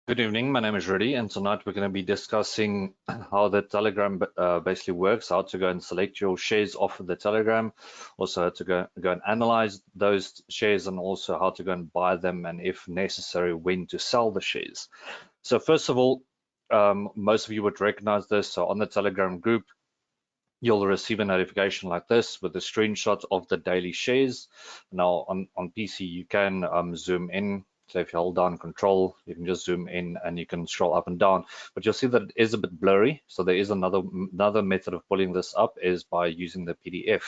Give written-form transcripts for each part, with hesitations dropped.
Good evening, my name is Rudy, and tonight we're going to be discussing how the Telegram basically works, how to go and select your shares off of the Telegram, also how to go and analyze those shares, and also how to go and buy them, and if necessary, when to sell the shares. So first of all, most of you would recognize this. So on the Telegram group, you'll receive a notification like this with a screenshot of the daily shares. Now on PC, you can zoom in. So if you hold down control, you can just zoom in and you can scroll up and down, but you'll see that it is a bit blurry. So there is another method of pulling this up is by using the PDF.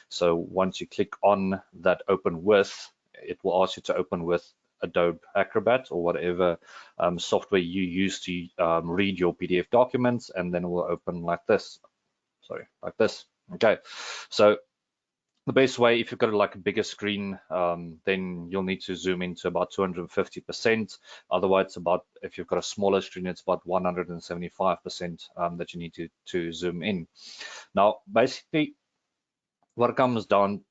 So once you click on that open with, it will ask you to open with Adobe Acrobat or whatever software you use to read your PDF documents, and then it will open like this. Sorry, like this. Okay, so the best way, if you've got like a bigger screen, then you'll need to zoom into about 250%. Otherwise, if you've got a smaller screen, it's about 175% that you need to zoom in. Now, basically, what it comes down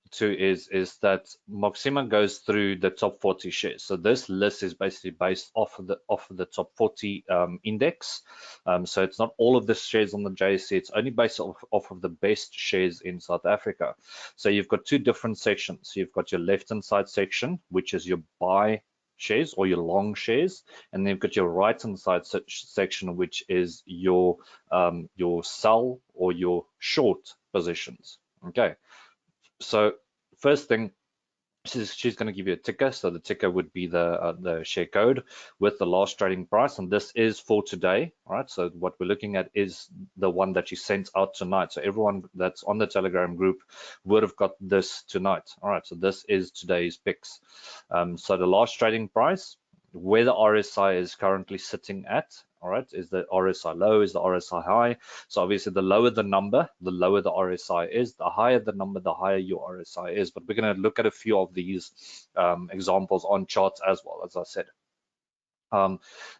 to is that Moxima goes through the top 40 shares. So this list is basically based off of the top 40 index. So it's not all of the shares on the JSE. It's only based off of the best shares in South Africa. So you've got two different sections. You've got your left-hand side section, which is your buy shares or your long shares, and then you've got your right-hand side section, which is your sell or your short positions. Okay, so first thing, she's going to give you a ticker. So the ticker would be the share code with the last trading price, and this is for today, right? So what we're looking at is the one that she sent out tonight. So everyone that's on the Telegram group would have got this tonight. All right, so this is today's picks. So the last trading price, where the RSI is currently sitting at, all right, is the RSI low, is the RSI high? So obviously the lower the number, the lower the RSI is, the higher the number, the higher your RSI is. But we're going to look at a few of these examples on charts as well, as I said.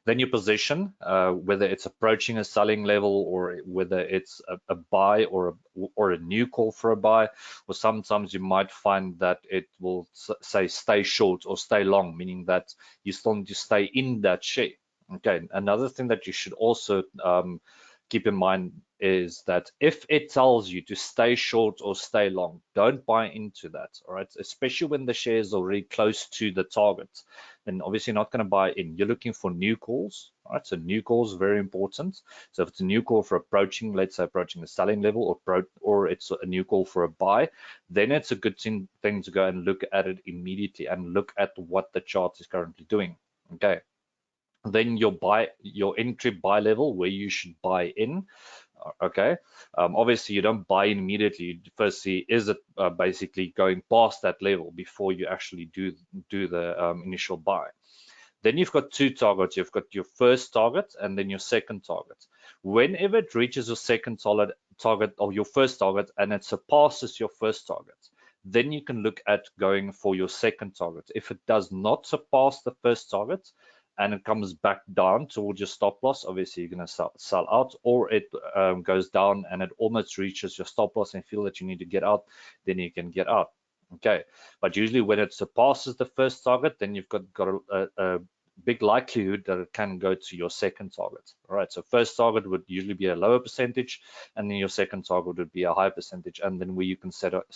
Then your position, whether it's approaching a selling level or whether it's a buy or a new call for a buy, or sometimes you might find that it will say stay short or stay long, meaning that you still need to stay in that share. Okay, another thing that you should also keep in mind is that if it tells you to stay short or stay long, don't buy into that, all right? Especially when the share is already close to the target, then obviously not going to buy in. You're looking for new calls, all right? So new calls are very important. So if it's a new call for approaching, let's say approaching the selling level, or it's a new call for a buy, then it's a good thing to go and look at it immediately and look at what the chart is currently doing. Okay. Then your entry buy level, where you should buy in. Okay, obviously you don't buy in immediately. You first see, is it basically going past that level before you actually do the initial buy. Then you've got two targets. You've got your first target and then your second target. Whenever it reaches your second target or your first target and it surpasses your first target, then you can look at going for your second target. If it does not surpass the first target and it comes back down towards your stop loss, obviously you're going to sell out, or it goes down and it almost reaches your stop loss and feel that you need to get out, then you can get out. Okay, but usually when it surpasses the first target, then you've got a big likelihood that it can go to your second target. All right, so first target would usually be a lower percentage, and then your second target would be a high percentage, and then where you can set up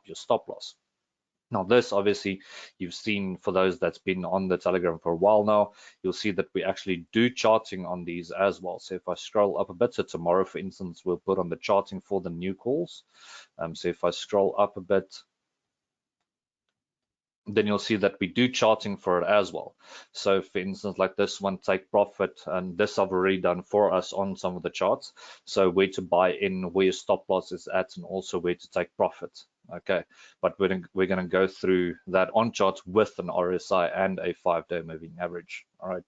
your stop loss. Now this, obviously, you've seen for those that's been on the Telegram for a while now, you'll see that we actually do charting on these as well. So if I scroll up a bit, so tomorrow, for instance, we'll put on the charting for the new calls. So if I scroll up a bit, then you'll see that we do charting for it as well. So for instance, like this one, take profit, and this I've already done for us on some of the charts. So where to buy in, where your stop loss is at, and also where to take profit. Okay, but we're going to go through that on charts with an RSI and a 5-day moving average. All right.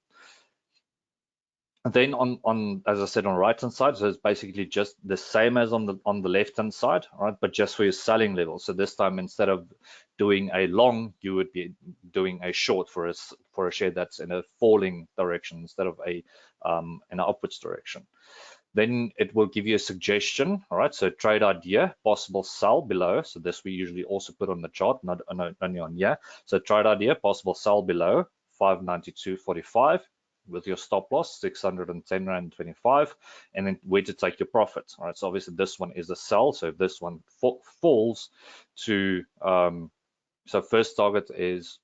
And then on as I said, on the right hand side, so it's basically just the same as on the left hand side, right? But just for your selling level. So this time, instead of doing a long, you would be doing a short for a share that's in a falling direction instead of a in an upwards direction. Then it will give you a suggestion, all right? So trade idea, possible sell below. So this we usually also put on the chart, not only on here. So trade idea, possible sell below 592.45. with your stop loss 610 Rand 25, and then where to take your profit. All right, so obviously this one is a sell. So if this one falls to so first target is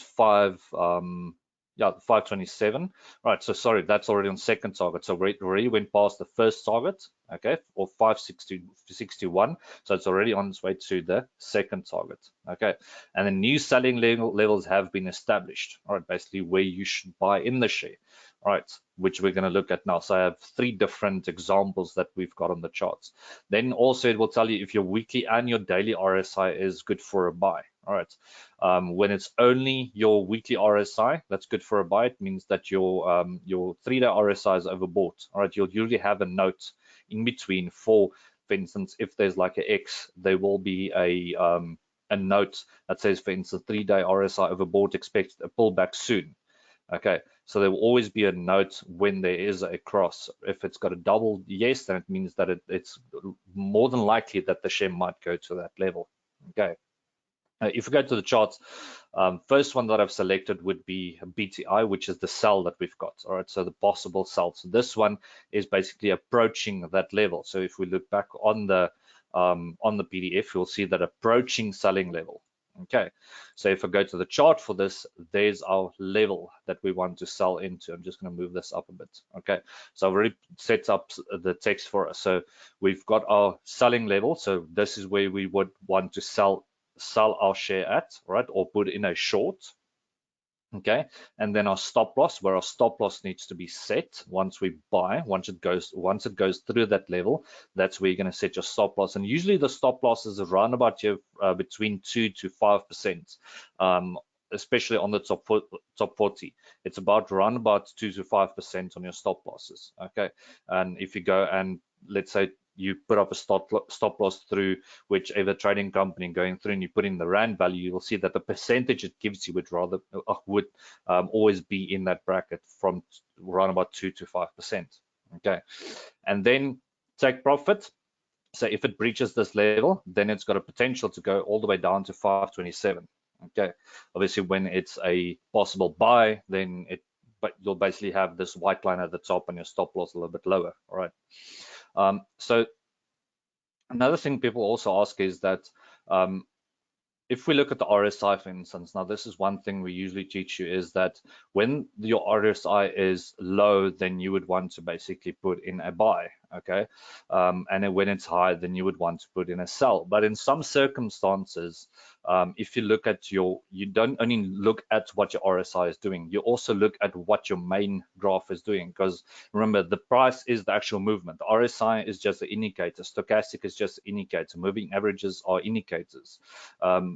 527. Right, so sorry, that's already on second target. So we already went past the first target, okay, or 561. So it's already on its way to the second target, okay. And the new selling levels have been established, all right, basically where you should buy in the share, all right, which we're going to look at now. So I have 3 different examples that we've got on the charts. Then also it will tell you if your weekly and your daily RSI is good for a buy. All right. When it's only your weekly RSI, that's good for a buy. It means that your 3-day RSI is overbought. All right. You'll usually have a note in between for instance, if there's like an X, there will be a note that says, for instance, 3-day RSI overbought, expect a pullback soon. Okay, so there will always be a note when there is a cross. If it's got a double yes, then it means that it's more than likely that the share might go to that level. Okay. If we go to the charts, first one that I've selected would be BTI, which is the sell that we've got. All right, so the possible sell. So this one is basically approaching that level. So if we look back on the PDF, you'll see that approaching selling level. Okay, so if I go to the chart for this, there's our level that we want to sell into. I'm just going to move this up a bit. Okay, so I've already set up the text for us. So we've got our selling level. So this is where we would want to sell our share at, right, or put in a short. Okay, and then our stop loss, where our stop loss needs to be set once we buy. Once it goes through that level, that's where you're going to set your stop loss. And usually the stop loss is around about your between 2 to 5%, especially on the top 40. It's around about 2 to 5% on your stop losses. Okay, and if you go and let's say you put up a stop loss through whichever trading company going through, and you put in the Rand value, you'll see that the percentage it gives you would always be in that bracket from around about 2 to 5%. Okay, and then take profit. So if it breaches this level, then it's got a potential to go all the way down to 527. Okay, obviously when it's a possible buy, then but you'll basically have this white line at the top and your stop loss a little bit lower. All right. So another thing people also ask is that if we look at the RSI, for instance, now this is one thing we usually teach you, is that when your RSI is low, then you would want to basically put in a buy, okay? And then when it's high, then you would want to put in a sell. But in some circumstances, if you look at you don't only look at what your RSI is doing, you also look at what your main graph is doing, because remember, the price is the actual movement. The RSI is just an indicator. Stochastic is just an indicator. Moving averages are indicators.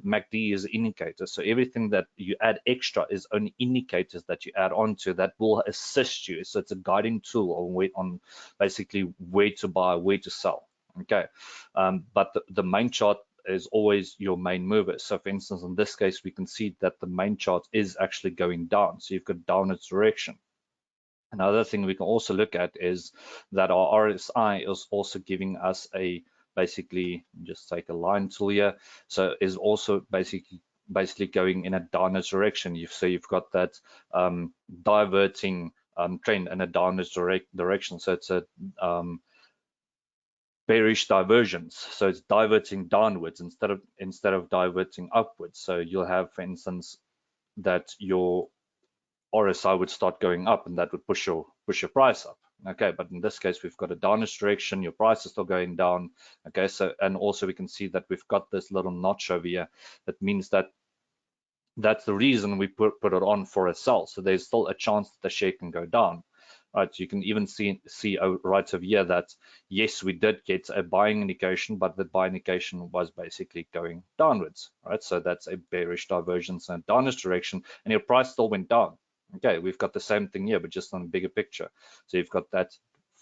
MACD is an indicator. So everything that you add extra is only indicators that you add on to that will assist you. So it's a guiding tool on basically where to buy, where to sell. Okay, but the main chart is always your main mover. So for instance, in this case, we can see that the main chart is actually going down. So you've got downwards direction. Another thing we can also look at is that our RSI is also giving us a basically, just take a line tool here, so is also basically going in a downwards direction. You've got that diverting trend in a downwards direction. So it's a bearish divergence. So it's diverting downwards instead of diverting upwards. So you'll have, for instance, that your RSI would start going up, and that would push your price up. Okay, but in this case, we've got a downward direction. Your price is still going down. Okay, so and also we can see that we've got this little notch over here. That means that that's the reason we put it on for a sell. So there's still a chance that the share can go down. Right, you can even see right over here that yes, we did get a buying indication, but the buying indication was basically going downwards. Right, so that's a bearish divergence in a downwards direction, and your price still went down. Okay, we've got the same thing here, but just on a bigger picture. So you've got that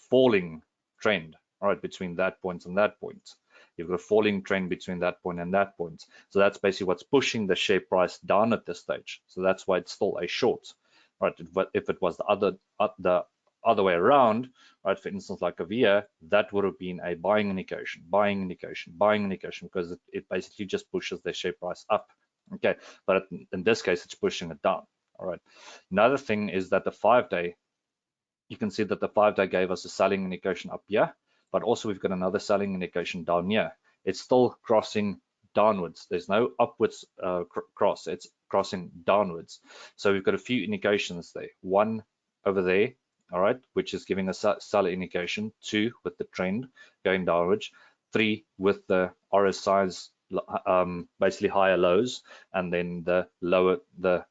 falling trend, all right, between that point and that point. You've got a falling trend between that point and that point. So that's basically what's pushing the share price down at this stage. So that's why it's still a short, right? But if it was the other way around, right, for instance, like over here, that would have been a buying indication, because it basically just pushes the share price up. Okay, but in this case, it's pushing it down. All right. Another thing is that the 5-day, you can see that the 5-day gave us a selling indication up here, but also we've got another selling indication down here. It's still crossing downwards. There's no upwards cross. It's crossing downwards. So we've got a few indications there. One over there, all right, which is giving us a seller indication. 2 with the trend going downwards. 3 with the RSI's basically higher lows, and then the lower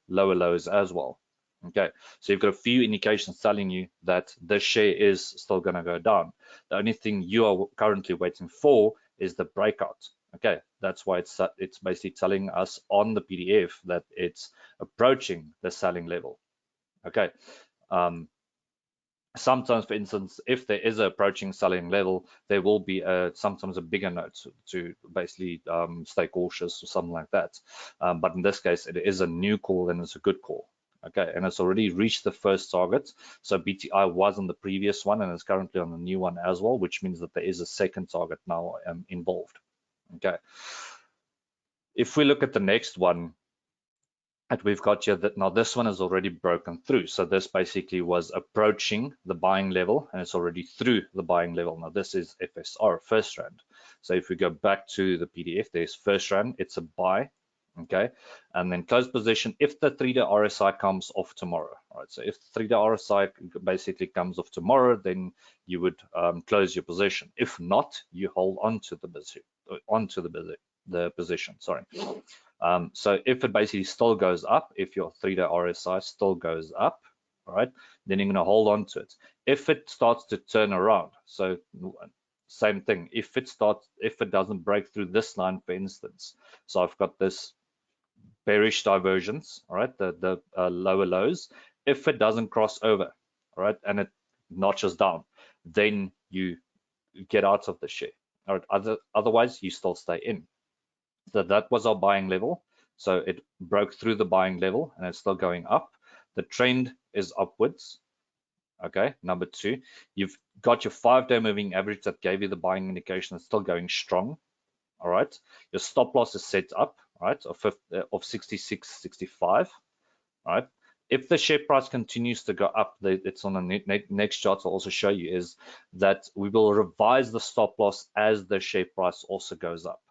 lows as well. Okay, so you've got a few indications telling you that the share is still going to go down. The only thing you are currently waiting for is the breakout. Okay, that's why it's basically telling us on the PDF that it's approaching the selling level. Okay, sometimes, for instance, if there is an approaching selling level, there will be sometimes a bigger note to basically stay cautious or something like that. But in this case, it is a new call and it's a good call. Okay, and it's already reached the first target. So BTI was on the previous one and it's currently on the new one as well, which means that there is a second target now involved. Okay, if we look at the next one that we've got here, that now this one is already broken through. So this basically was approaching the buying level and it's already through the buying level. Now this is FSR, FirstRand. So if we go back to the PDF, there's FirstRand, it's a buy. Okay, and then close position if the 3-day RSI comes off tomorrow. All right, so if the 3-day RSI basically comes off tomorrow, then you would close your position. If not, you hold on to the position. Sorry. So if it basically still goes up, if your 3-day RSI still goes up, all right, then you're going to hold on to it. If it starts to turn around, so same thing. If it doesn't break through this line, for instance, so I've got this bearish divergence, all right, the lower lows. If it doesn't cross over, all right, and it notches down, then you get out of the share. All right, otherwise you still stay in. So that was our buying level. So it broke through the buying level and it's still going up. The trend is upwards. Okay, number 2, you've got your 5-day moving average that gave you the buying indication. It's still going strong. All right, your stop loss is set up, right, of 66.65. All right, if the share price continues to go up, it's on the next chart I'll also show you, is that we will revise the stop loss as the share price also goes up.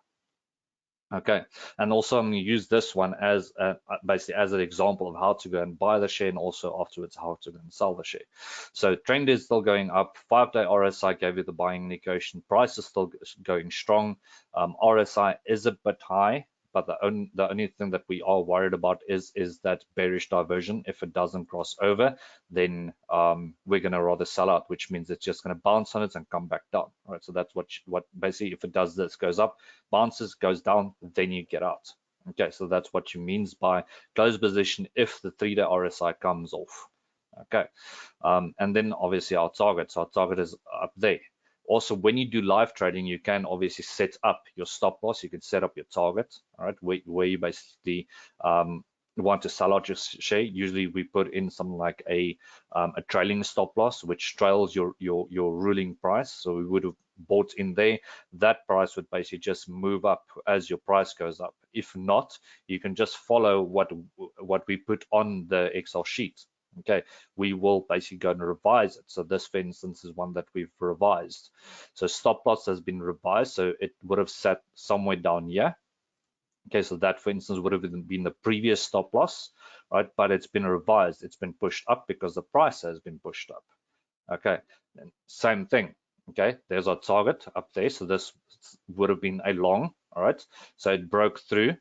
Okay, and also I'm going to use this one as basically as an example of how to go and buy the share, and also afterwards how to go and sell the share. So trend is still going up. 5-day RSI gave you the buying indication. Price is still going strong. RSI is a bit high, but the only thing that we are worried about is that bearish diversion. If it doesn't cross over, then we're going to rather sell out, which means it's just going to bounce on it and come back down. All right, so that's what basically, if it does this, goes up, bounces, goes down, then you get out. Okay, so that's what you means by close position if the 3-day RSI comes off. Okay, and then obviously our target is up there. Also, when you do live trading, you can obviously set up your stop loss. You can set up your target, all right, where you basically want to sell out your share. Usually we put in something like a trailing stop loss, which trails your ruling price. So we would have bought in there. That price would basically just move up as your price goes up. If not, you can just follow what we put on the Excel sheet. Okay, we will basically go and revise it. So this, for instance, is one that we've revised. So stop loss has been revised, so it would have sat somewhere down here. Okay, so that, for instance, would have been the previous stop loss, right? But it's been revised, it's been pushed up because the price has been pushed up. Okay, and same thing. Okay, there's our target up there. So this would have been a long, all right? So it broke through.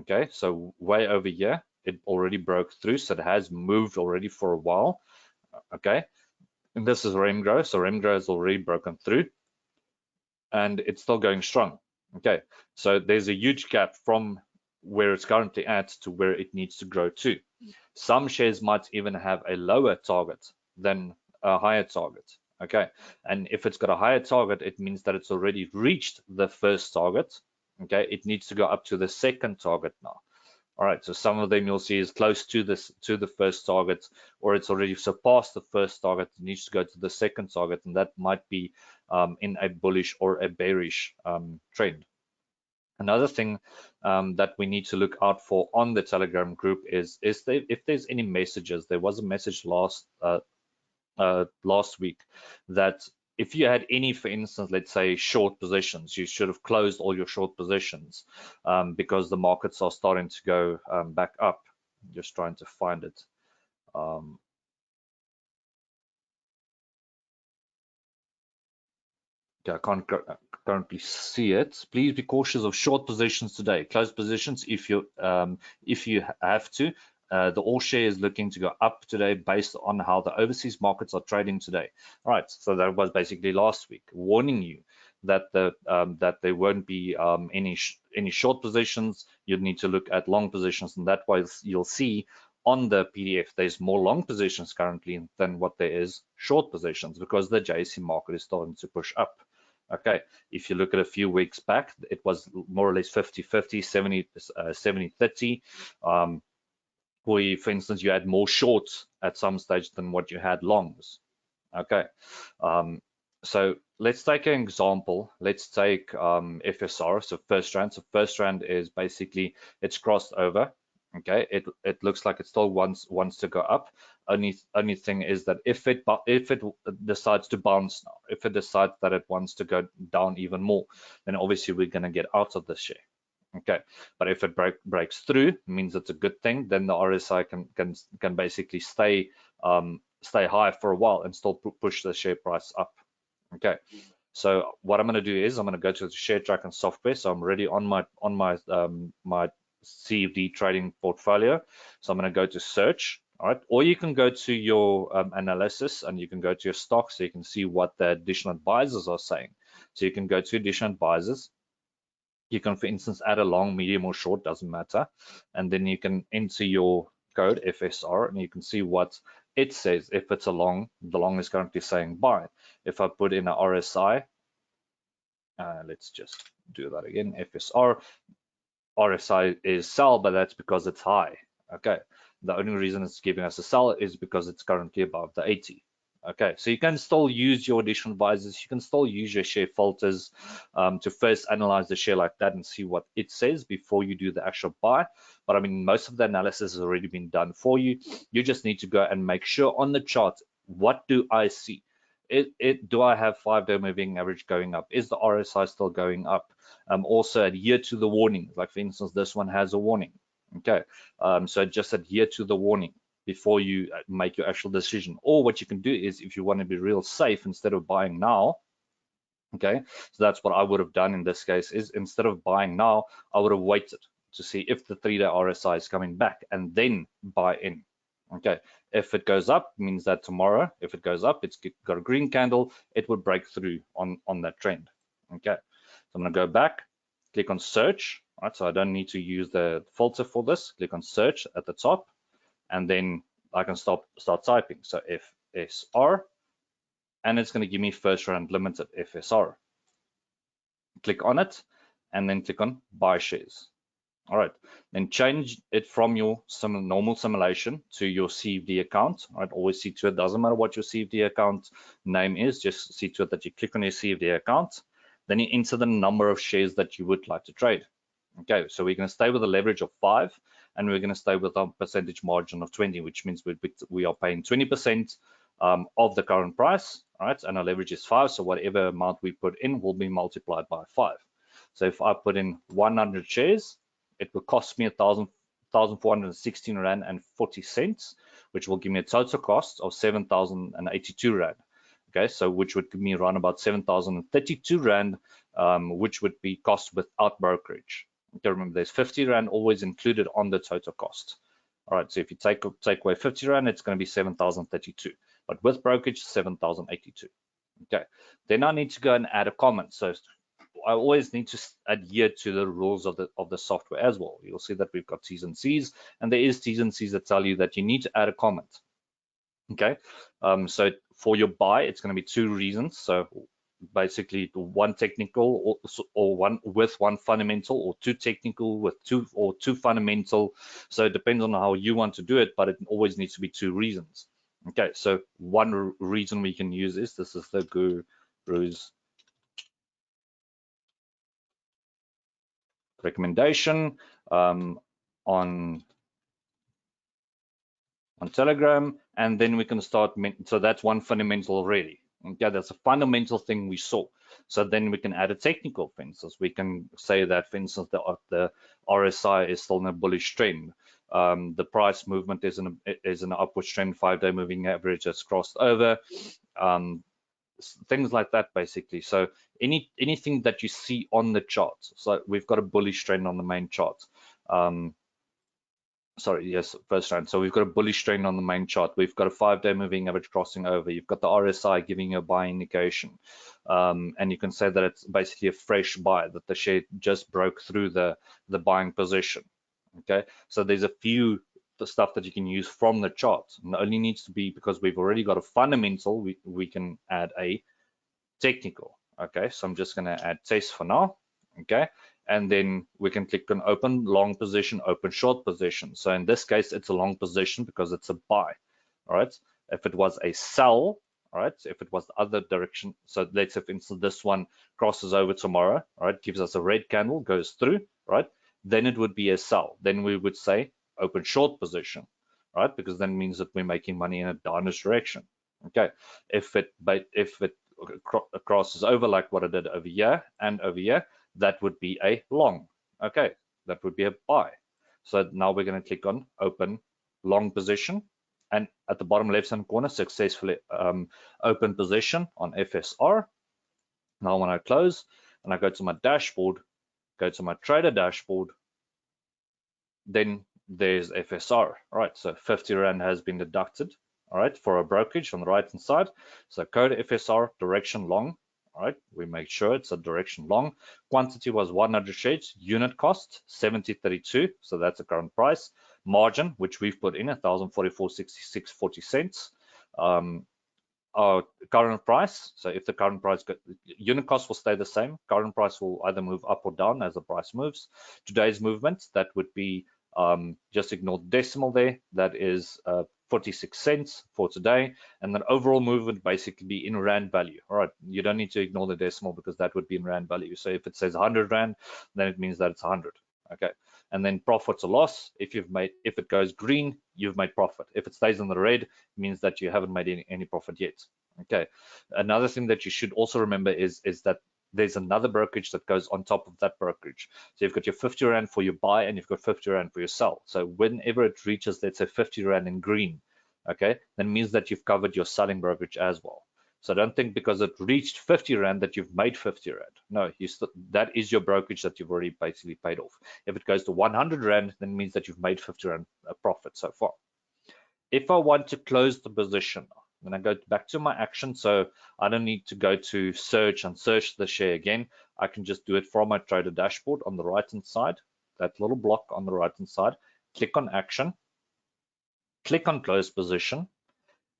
Okay, so way over here, it already broke through, so it has moved already for a while. Okay, and this is Remgro, so Remgro has already broken through and it's still going strong. Okay, so there's a huge gap from where it's currently at to where it needs to grow to. Some shares might even have a lower target than a higher target. Okay, and if it's got a higher target, it means that it's already reached the first target. Okay, it needs to go up to the second target now. All right, so some of them you'll see is close to the first target, or it's already surpassed the first target. It needs to go to the second target, and that might be in a bullish or a bearish trend. Another thing that we need to look out for on the Telegram group is if there's any messages. There was a message last week that if you had any, for instance, let's say short positions, you should have closed all your short positions because the markets are starting to go back up. Just trying to find it. Okay, I can't currently see it. Please be cautious of short positions today. Close positions if you have to. The all share is looking to go up today based on how the overseas markets are trading today. All right, so that was basically last week, warning you that that there won't be any short positions. You'd need to look at long positions, and that way you'll see on the PDF there's more long positions currently than what there is short positions because the JSE market is starting to push up. Okay, if you look at a few weeks back, it was more or less 50-50, 70-30. For instance, you had more shorts at some stage than what you had longs. Okay, so let's take an example. Let's take FSR, so FirstRand. So FirstRand is basically, it's crossed over. Okay, it looks like it still wants to go up. Only thing is that if it decides to bounce now, if it decides that it wants to go down even more, then obviously we're going to get out of this share. Okay, but if it breaks through, it means it's a good thing. Then the RSI can basically stay high for a while and still push the share price up. Okay, so what I'm going to do is I'm going to go to the share tracking software. So I'm already on my my CFD trading portfolio. So I'm going to go to search. All right, or you can go to your analysis and you can go to your stocks so you can see what the additional advisors are saying. So you can go to additional advisors. You can, for instance, add a long, medium, or short, doesn't matter. And then you can enter your code FSR and you can see what it says. If it's a long, the long is currently saying buy. If I put in a RSI, let's just do that again, FSR, RSI is sell, but that's because it's high. Okay, the only reason it's giving us a sell is because it's currently above the 80. Okay, so you can still use your additional advisors. You can still use your share filters to first analyze the share like that and see what it says before you do the actual buy. But I mean, most of the analysis has already been done for you. You just need to go and make sure on the chart, what do I see? Do I have 5-day moving average going up? Is the RSI still going up? Also adhere to the warnings. Like for instance, this one has a warning. Okay, so just adhere to the warning before you make your actual decision. Or what you can do is, if you want to be real safe, instead of buying now, okay, so that's what I would have done in this case, is instead of buying now, I would have waited to see if the 3-day RSI is coming back and then buy in. Okay, if it goes up, means that tomorrow, if it goes up, it's got a green candle, it would break through on that trend. Okay, so I'm going to go back, click on search. All right, so I don't need to use the filter for this. Click on search at the top, and then I can start typing. So FSR, and it's going to give me FirstRand Limited, FSR. Click on it, and then click on buy shares. All right, then change it from your normal simulation to your CFD account. All right, always see to it, doesn't matter what your CFD account name is, just see to it that you click on your CFD account. Then you enter the number of shares that you would like to trade. Okay, so we're going to stay with a leverage of 5, and we're going to stay with a percentage margin of 20, which means we are paying 20% of the current price, all right, and our leverage is 5, so whatever amount we put in will be multiplied by 5. So if I put in 100 shares, it will cost me 1,416 Rand and 40 cents, which will give me a total cost of 7,082 Rand. Okay, so which would give me around about 7,032 Rand, which would be cost without brokerage. Okay, remember there's 50 Rand always included on the total cost. All right, so if you take away 50 Rand, it's going to be 7,032, but with brokerage, 7,082. Okay, then I need to go and add a comment. So I always need to adhere to the rules of the software as well. You'll see that we've got T's and C's, and there is T's and C's that tell you that you need to add a comment. Okay, so for your buy, it's going to be 2 reasons. So basically 1 technical or 1 with 1 fundamental, or 2 technical with 2 or 2 fundamental. So it depends on how you want to do it, but it always needs to be 2 reasons. Okay, so 1 reason we can use is, this is the Guru's recommendation on Telegram, and then we can start. So that's one fundamental already. Okay, that's a fundamental thing we saw. So then we can add a technical, for instance. We can say that, for instance, the RSI is still in a bullish trend. The price movement is an upward trend, 5-day moving average that's crossed over. Things like that, basically. So anything that you see on the chart. So we've got a bullish trend on the main chart. Sorry, yes, first round. So we've got a bullish trend on the main chart. We've got a 5-day moving average crossing over. You've got the RSI giving you a buy indication. And you can say that it's basically a fresh buy, that the share just broke through the buying position. Okay, so there's a few the stuff that you can use from the chart. And it only needs to be, because we've already got a fundamental, we can add a technical. Okay, so I'm just going to add test for now. Okay, and then we can click on open long position, open short position. So in this case, it's a long position because it's a buy. All right, if it was a sell, all right, if it was the other direction, so let's say, for instance, this one crosses over tomorrow, all right, gives us a red candle, goes through, right, then it would be a sell. Then we would say open short position, right, because then it means that we're making money in a downward direction. Okay, if it crosses over like what I did over here and over here, that would be a long. Okay, that would be a buy. So now we're going to click on open long position, and at the bottom left hand corner, successfully open position on FSR. Now when I close and I go to my dashboard, go to my trader dashboard, then there's FSR. All right, so 50 Rand has been deducted, all right, for a brokerage on the right hand side. So code FSR, direction long. All right, we make sure it's a direction long. Quantity was 100 shares. Unit cost 70.32, so that's the current price. Margin, which we've put in, 1,044.6640 cents. Our current price. So if the current price, unit cost will stay the same. Current price will either move up or down as the price moves. Today's movement, that would be, just ignore the decimal there. That is 46 cents for today. And then overall movement basically be in Rand value. All right, you don't need to ignore the decimal because that would be in Rand value. So if it says 100 Rand, then it means that it's 100. Okay, and then profit or loss. If it goes green, you've made profit. If it stays in the red, it means that you haven't made any profit yet. Okay, another thing that you should also remember is that there's another brokerage that goes on top of that brokerage. So you've got your 50 Rand for your buy and you've got 50 Rand for your sell. So whenever it reaches, let's say 50 Rand in green, okay, that means that you've covered your selling brokerage as well. So don't think because it reached 50 Rand that you've made 50 Rand. No, that is your brokerage that you've already basically paid off. If it goes to 100 Rand, then it means that you've made 50 Rand a profit so far. If I want to close the position, then I go back to my action. So I don't need to go to search and search the share again. I can just do it from my trader dashboard on the right hand side, that little block on the right hand side, click on action, click on close position,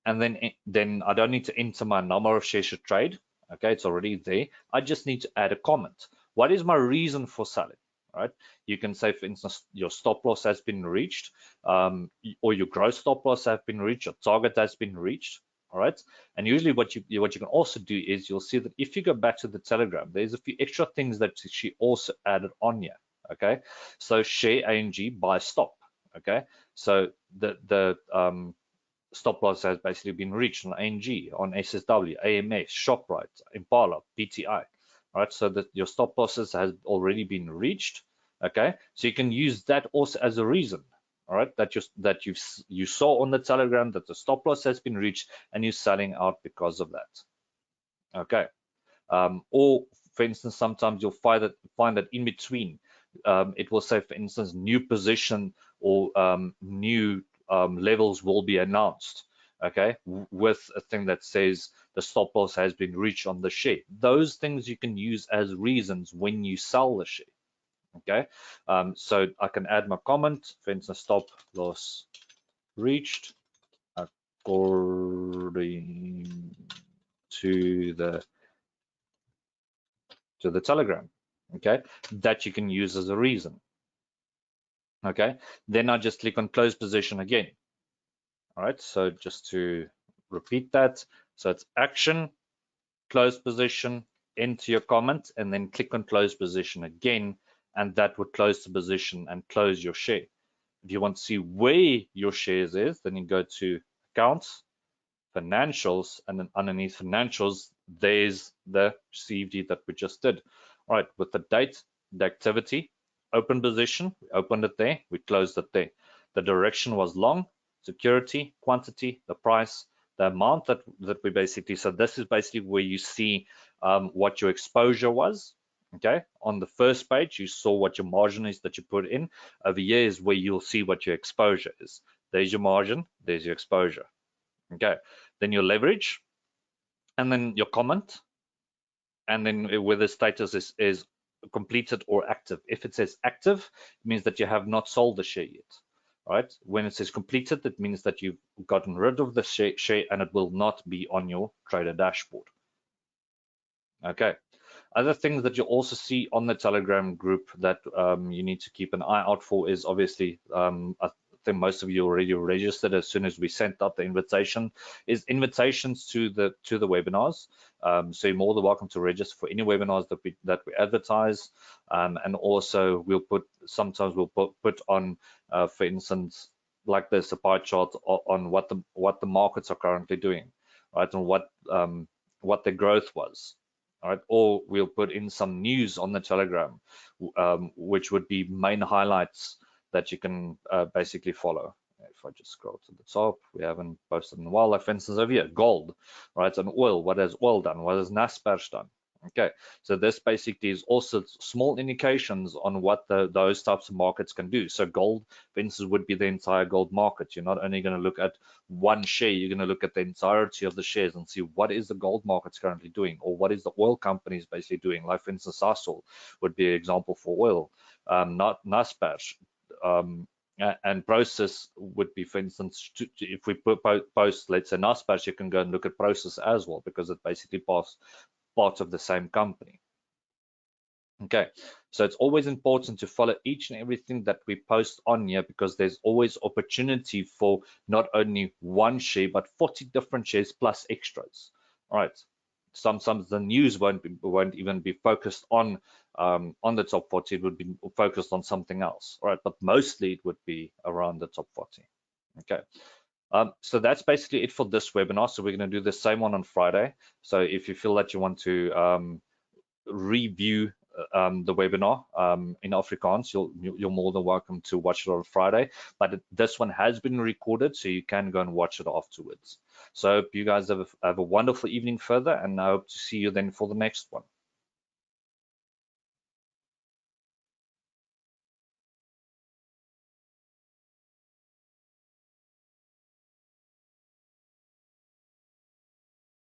and then I don't need to enter my number of shares to trade. Okay, it's already there. I just need to add a comment. What is my reason for selling? Right? You can say, for instance, your stop loss has been reached, or your gross stop loss has been reached, your target has been reached. All right, and usually what you can also do is you'll see that if you go back to the Telegram, there's a few extra things that she also added on here. Okay, so share ANG buy stop. Okay, so the stop loss has basically been reached on ANG, on SSW, AMS, ShopRite, Impala, PTI. All right, so that your stop losses has already been reached. Okay, so you can use that also as a reason. All right, that you saw on the Telegram that the stop loss has been reached and you're selling out because of that. Okay, or for instance, sometimes you'll find that in between, it will say, for instance, new position or new levels will be announced. Okay, with a thing that says the stop loss has been reached on the share. Those things you can use as reasons when you sell the share. Okay, so I can add my comment, for instance, stop loss reached according to the Telegram. Okay, that you can use as a reason. Okay, then I just click on close position again. All right, so just to repeat that, so it's action, close position, enter your comment, and then click on close position again, and that would close the position and close your share. If you want to see where your shares is, then you go to accounts, financials, and then underneath financials, there's the CFD that we just did. All right, with the date, the activity, open position, we opened it there, we closed it there. The direction was long, security, quantity, the price, the amount that we basically, so this is basically where you see what your exposure was. Okay, on the first page, you saw what your margin is that you put in. Over here is where you'll see what your exposure is. There's your margin, there's your exposure. Okay, then your leverage, and then your comment, and then whether the status is completed or active. If it says active, it means that you have not sold the share yet. Right? When it says completed, it means that you've gotten rid of the share and it will not be on your trader dashboard. Okay. Other things that you'll also see on the Telegram group that you need to keep an eye out for is obviously, I think most of you already registered as soon as we sent out the invitation, is invitations to the webinars. So you're more than welcome to register for any webinars that we advertise, and also sometimes we'll put on, for instance, like this, a pie chart on what the markets are currently doing, right, and what the growth was. All right, or we'll put in some news on the Telegram, which would be main highlights that you can basically follow. If I just scroll to the top, we haven't posted in a while. Like for instance over here, gold, right, and oil. What has oil done? What has Naspers done? Okay, so this basically is also small indications on what those types of markets can do. So gold, for instance, would be the entire gold market. You're not only going to look at one share, you're going to look at the entirety of the shares and see what is the gold markets currently doing, or what is the oil companies basically doing. Like for instance, Sasol would be an example for oil, not Naspers. And Prosus would be, for instance, if we post, let's say Naspers, you can go and look at Prosus as well, because it basically part of the same company. Okay, so it's always important to follow each and everything that we post on here, because there's always opportunity for not only one share but 40 different shares plus extras. All right, sometimes the news won't even be focused on the top 40. It would be focused on something else. All right, but mostly it would be around the top 40. Okay. So that's basically it for this webinar. So we're going to do the same one on Friday. So if you feel that you want to review the webinar in Afrikaans, you're more than welcome to watch it on Friday. But this one has been recorded, so you can go and watch it afterwards. So I hope you guys have a wonderful evening further, and I hope to see you then for the next one.